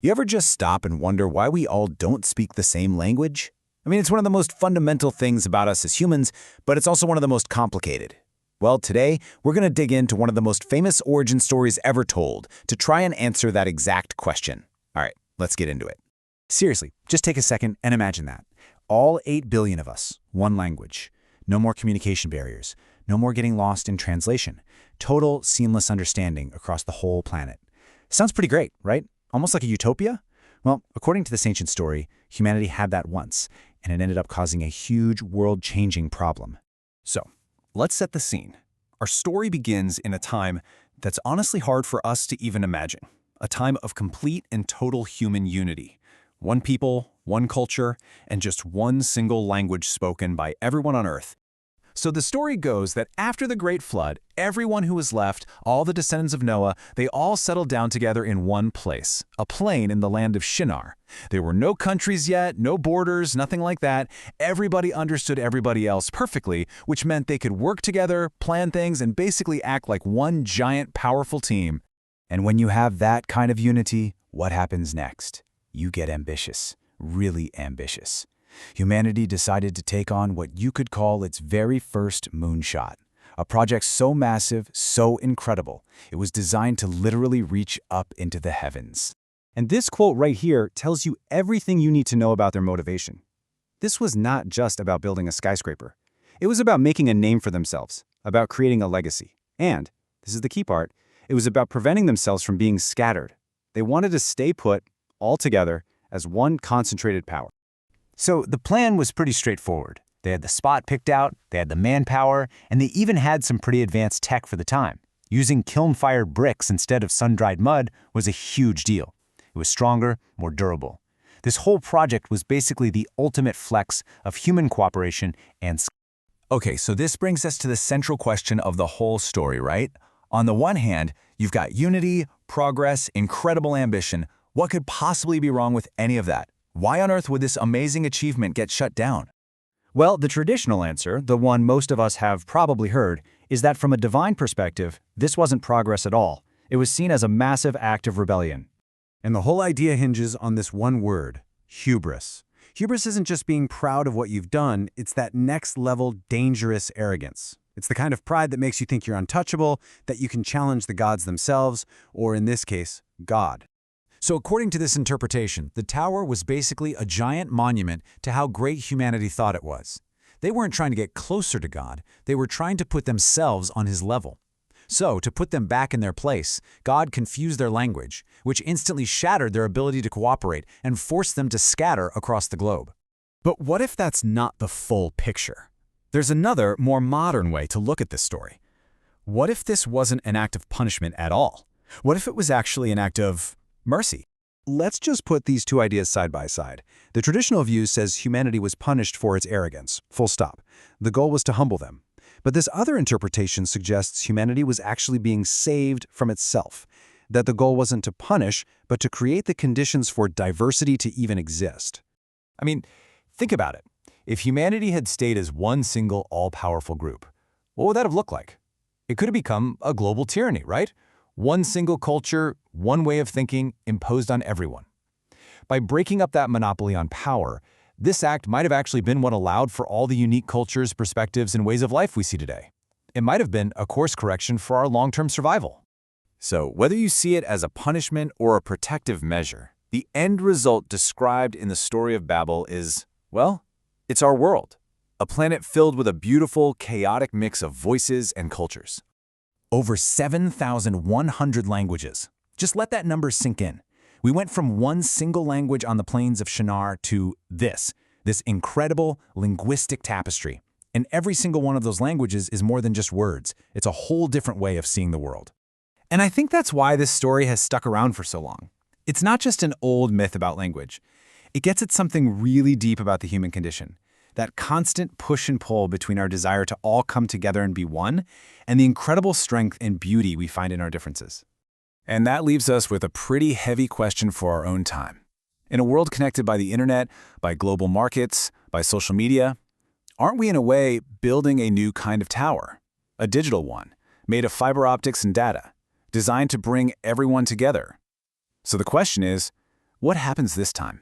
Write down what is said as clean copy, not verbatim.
You ever just stop and wonder why we all don't speak the same language? I mean, it's one of the most fundamental things about us as humans, but it's also one of the most complicated. Well, today, we're going to dig into one of the most famous origin stories ever told to try and answer that exact question. All right, let's get into it. Seriously, just take a second and imagine that. All 8 billion of us, one language. No more communication barriers. No more getting lost in translation. Total seamless understanding across the whole planet. Sounds pretty great, right? Almost like a utopia? Well, according to this ancient story, humanity had that once, and it ended up causing a huge world-changing problem. So, let's set the scene. Our story begins in a time that's honestly hard for us to even imagine. A time of complete and total human unity. One people, one culture, and just one single language spoken by everyone on Earth. So the story goes that after the Great Flood, everyone who was left, all the descendants of Noah, they all settled down together in one place, a plain in the land of Shinar. There were no countries yet, no borders, nothing like that. Everybody understood everybody else perfectly, which meant they could work together, plan things, and basically act like one giant, powerful team. And when you have that kind of unity, what happens next? You get ambitious, really ambitious. Humanity decided to take on what you could call its very first moonshot. A project so massive, so incredible, it was designed to literally reach up into the heavens. And this quote right here tells you everything you need to know about their motivation. This was not just about building a skyscraper. It was about making a name for themselves, about creating a legacy. And, this is the key part, it was about preventing themselves from being scattered. They wanted to stay put, all together, as one concentrated power. So the plan was pretty straightforward. They had the spot picked out, they had the manpower, and they even had some pretty advanced tech for the time. Using kiln-fired bricks instead of sun-dried mud was a huge deal. It was stronger, more durable. This whole project was basically the ultimate flex of human cooperation and skill. Okay, so this brings us to the central question of the whole story, right? On the one hand, you've got unity, progress, incredible ambition. What could possibly be wrong with any of that? Why on earth would this amazing achievement get shut down? Well, the traditional answer, the one most of us have probably heard, is that from a divine perspective, this wasn't progress at all. It was seen as a massive act of rebellion. And the whole idea hinges on this one word, hubris. Hubris isn't just being proud of what you've done, it's that next-level dangerous arrogance. It's the kind of pride that makes you think you're untouchable, that you can challenge the gods themselves, or in this case, God. So according to this interpretation, the tower was basically a giant monument to how great humanity thought it was. They weren't trying to get closer to God, they were trying to put themselves on his level. So, to put them back in their place, God confused their language, which instantly shattered their ability to cooperate and forced them to scatter across the globe. But what if that's not the full picture? There's another, more modern way to look at this story. What if this wasn't an act of punishment at all? What if it was actually an act of mercy? Let's just put these two ideas side by side. The traditional view says humanity was punished for its arrogance, full stop. The goal was to humble them. But this other interpretation suggests humanity was actually being saved from itself, that the goal wasn't to punish, but to create the conditions for diversity to even exist. I mean, think about it. If humanity had stayed as one single all-powerful group, what would that have looked like? It could have become a global tyranny, right? One single culture, one way of thinking, imposed on everyone. By breaking up that monopoly on power, this act might have actually been what allowed for all the unique cultures, perspectives, and ways of life we see today. It might have been a course correction for our long-term survival. So, whether you see it as a punishment or a protective measure, the end result described in the story of Babel is, well, it's our world. A planet filled with a beautiful, chaotic mix of voices and cultures. Over 7,100 languages. Just let that number sink in. We went from one single language on the plains of Shinar to this incredible linguistic tapestry. And every single one of those languages is more than just words. It's a whole different way of seeing the world. And I think that's why this story has stuck around for so long. It's not just an old myth about language. It gets at something really deep about the human condition. That constant push and pull between our desire to all come together and be one, and the incredible strength and beauty we find in our differences. And that leaves us with a pretty heavy question for our own time. In a world connected by the internet, by global markets, by social media, aren't we in a way building a new kind of tower? A digital one, made of fiber optics and data, designed to bring everyone together. So the question is, What happens this time?